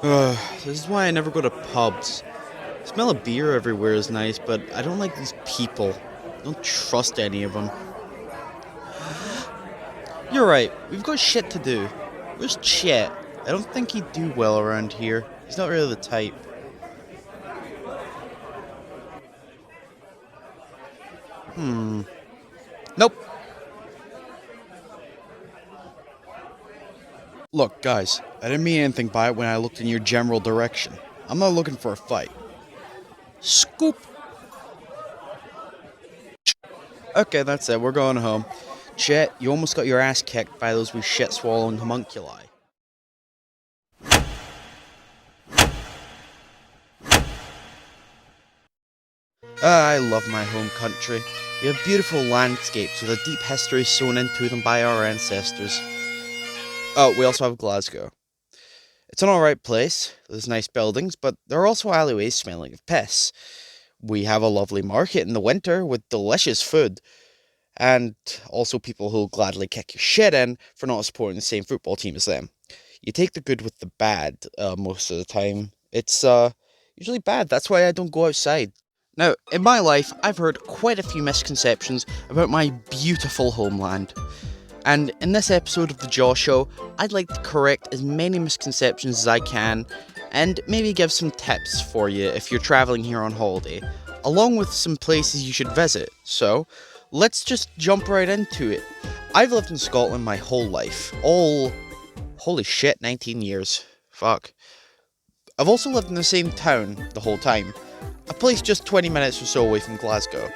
This is why I never go to pubs. The smell of beer everywhere is nice, but I don't like these people. I don't trust any of them. You're right, we've got shit to do. Where's Chet? I don't think he'd do well around here. He's not really the type. Nope. Look, guys, I didn't mean anything by it when I looked in your general direction. I'm not looking for a fight. Scoop! Okay, that's it, we're going home. Chet, you almost got your ass kicked by those wee shit-swallowing homunculi. I love my home country. We have beautiful landscapes with a deep history sewn into them by our ancestors. Oh, we also have Glasgow. It's an alright place, there's nice buildings, but there are also alleyways smelling of piss. We have a lovely market in the winter with delicious food, and also people who'll gladly kick your shit in for not supporting the same football team as them. You take the good with the bad most of the time. It's usually bad, that's why I don't go outside. Now, in my life, I've heard quite a few misconceptions about my beautiful homeland. And in this episode of The Jaw Show, I'd like to correct as many misconceptions as I can, and maybe give some tips for you if you're travelling here on holiday, along with some places you should visit. So, let's just jump right into it. I've lived in Scotland my whole life. Holy shit, 19 years. Fuck. I've also lived in the same town the whole time. A place just 20 minutes or so away from Glasgow.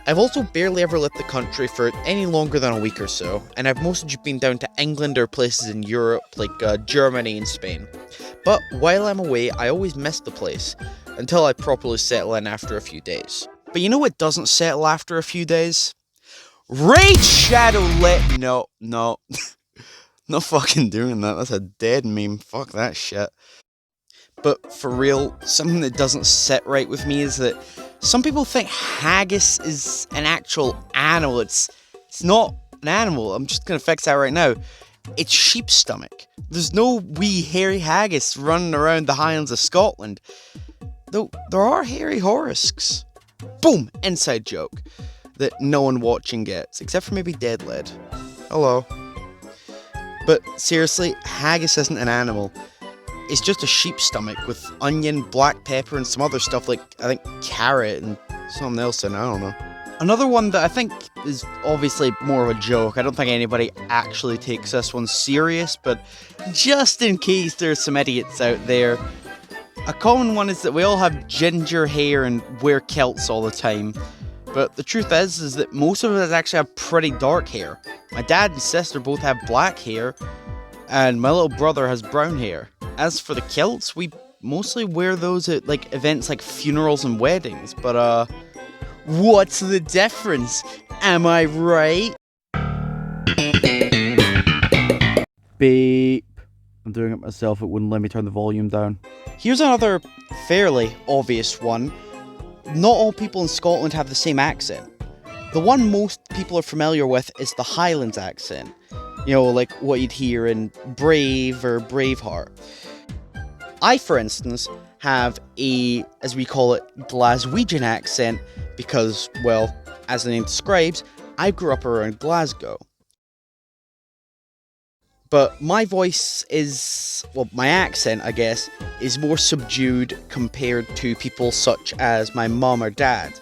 I've also barely ever left the country for any longer than a week or so, and I've mostly just been down to England or places in Europe like Germany and Spain. But while I'm away, I always miss the place, until I properly settle in after a few days. But you know what doesn't settle after a few days? Raid Shadow Lit. No. Not fucking doing that, that's a dead meme, fuck that shit. But for real, something that doesn't sit right with me is that some people think haggis is an actual animal. It's not an animal. I'm just gonna fix that right now. It's sheep's stomach. There's no wee hairy haggis running around the Highlands of Scotland. Though there are hairy horosks. Boom! Inside joke that no one watching gets, except for maybe Deadlead. Hello. But seriously, haggis isn't an animal. It's just a sheep's stomach with onion, black pepper, and some other stuff like, I think, carrot and something else in it, I don't know. Another one that I think is obviously more of a joke, I don't think anybody actually takes this one serious, but just in case there's some idiots out there, a common one is that we all have ginger hair and wear kilts all the time. But the truth is that most of us actually have pretty dark hair. My dad and sister both have black hair, and my little brother has brown hair. As for the kilts, we mostly wear those at events like funerals and weddings, but what's the difference? Am I right? Beep. I'm doing it myself, it wouldn't let me turn the volume down. Here's another fairly obvious one. Not all people in Scotland have the same accent. The one most people are familiar with is the Highlands accent. You know, like what you'd hear in Brave or Braveheart. I, for instance, have a, as we call it, Glaswegian accent because, well, as the name describes, I grew up around Glasgow. But my voice is, well, my accent, I guess, is more subdued compared to people such as my mum or dad,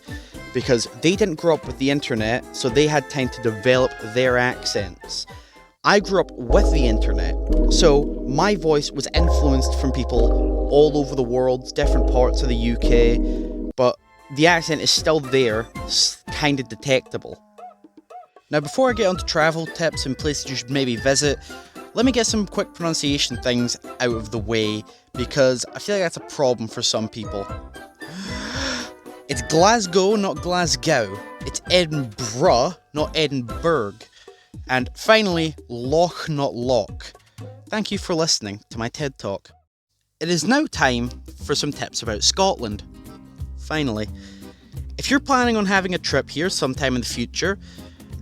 because they didn't grow up with the internet, so they had time to develop their accents. I grew up with the internet, so my voice was influenced from people all over the world, different parts of the UK, but the accent is still there, kind of detectable. Now, before I get onto travel tips and places you should maybe visit, let me get some quick pronunciation things out of the way, because I feel like that's a problem for some people. It's Glasgow, not Glasgow. It's Edinburgh, not Edinburgh. And finally, Loch, not Loch. Thank you for listening to my TED Talk. It is now time for some tips about Scotland. Finally, if you're planning on having a trip here sometime in the future,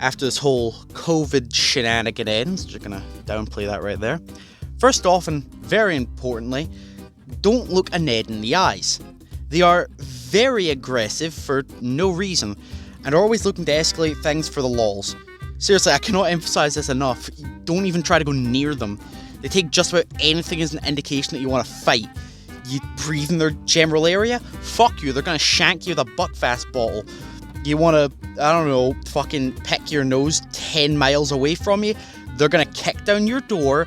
after this whole COVID shenanigan ends, just gonna downplay that right there. First off, and very importantly, don't look a Ned in the eyes. They are very aggressive for no reason, and are always looking to escalate things for the lols. Seriously, I cannot emphasize this enough. Don't even try to go near them. They take just about anything as an indication that you want to fight. You breathe in their general area? Fuck you, they're gonna shank you with a Buckfast bottle. You wanna, I don't know, fucking pick your nose 10 miles away from you? They're gonna kick down your door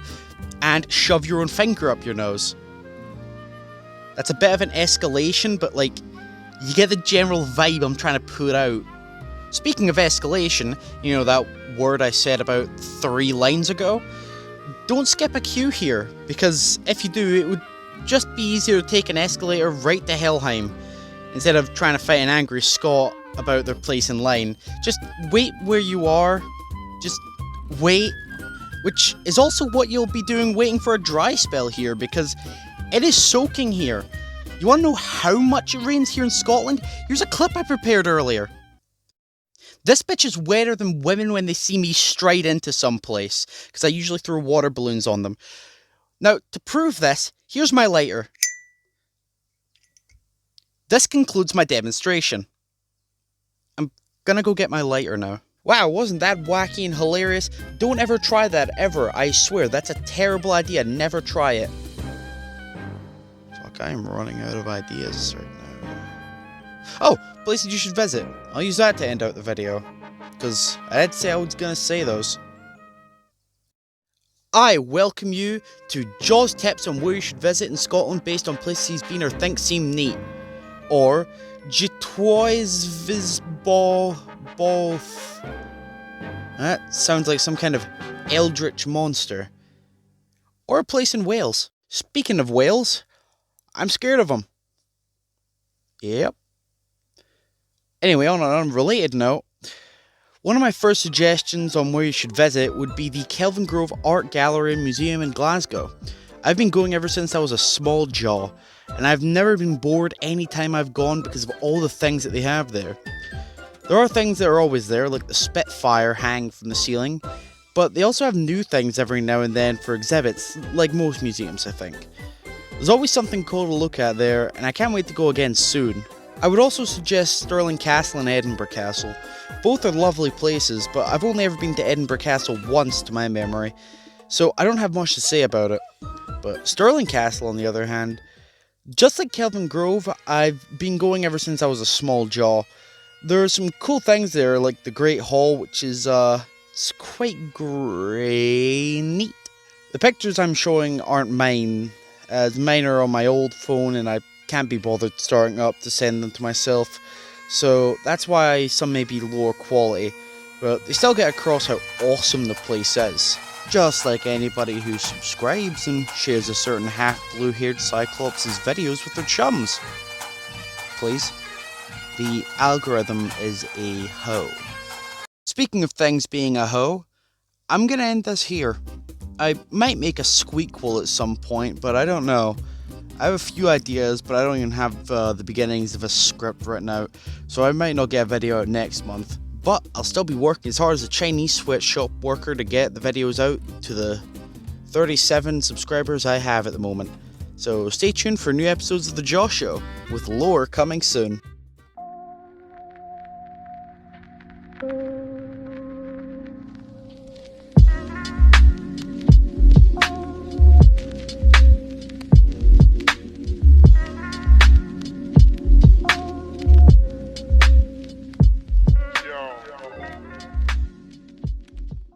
and shove your own finger up your nose. That's a bit of an escalation, but like, you get the general vibe I'm trying to put out. Speaking of escalation, you know that word I said about 3 lines ago? Don't skip a queue here, because if you do, it would just be easier to take an escalator right to Helheim, instead of trying to fight an angry Scot about their place in line. Just wait where you are, just wait, which is also what you'll be doing waiting for a dry spell here, because it is soaking here. You want to know how much it rains here in Scotland? Here's a clip I prepared earlier. This bitch is wetter than women when they see me stride into some place, because I usually throw water balloons on them. Now, to prove this, here's my lighter. This concludes my demonstration. I'm gonna go get my lighter now. Wow, wasn't that wacky and hilarious? Don't ever try that, ever. I swear, that's a terrible idea. Never try it. Fuck, I am running out of ideas right now. Oh, places you should visit. I'll use that to end out the video, because I did say I was gonna say those. I welcome you to Jaws tips on where you should visit in Scotland based on places he's been or thinks seem neat. Or Jitois Visbo Both. That sounds like some kind of eldritch monster. Or a place in Wales. Speaking of Wales, I'm scared of them. Yep. Anyway, on an unrelated note, one of my first suggestions on where you should visit would be the Kelvin Art Gallery and Museum in Glasgow. I've been going ever since I was a small jaw, and I've never been bored any time I've gone because of all the things that they have there. There are things that are always there, like the Spitfire hanging from the ceiling, but they also have new things every now and then for exhibits, like most museums I think. There's always something cool to look at there, and I can't wait to go again soon. I would also suggest Stirling Castle and Edinburgh Castle. Both are lovely places, but I've only ever been to Edinburgh Castle once to my memory, so I don't have much to say about it. But Stirling Castle, on the other hand, just like Kelvin Grove, I've been going ever since I was a small jaw. There are some cool things there, like the Great Hall, which is, it's quite grey neat. The pictures I'm showing aren't mine, as mine are on my old phone and I can't be bothered starting up to send them to myself, so that's why some may be lower quality, but they still get across how awesome the place is. Just like anybody who subscribes and shares a certain half-blue-haired Cyclops' videos with their chums. Please. The algorithm is a hoe. Speaking of things being a hoe, I'm gonna end this here. I might make a squeakquel at some point, but I don't know. I have a few ideas, but I don't even have the beginnings of a script written out, so I might not get a video out next month. But I'll still be working as hard as a Chinese sweatshop worker to get the videos out to the 37 subscribers I have at the moment. So stay tuned for new episodes of The Jaw Show, with lore coming soon.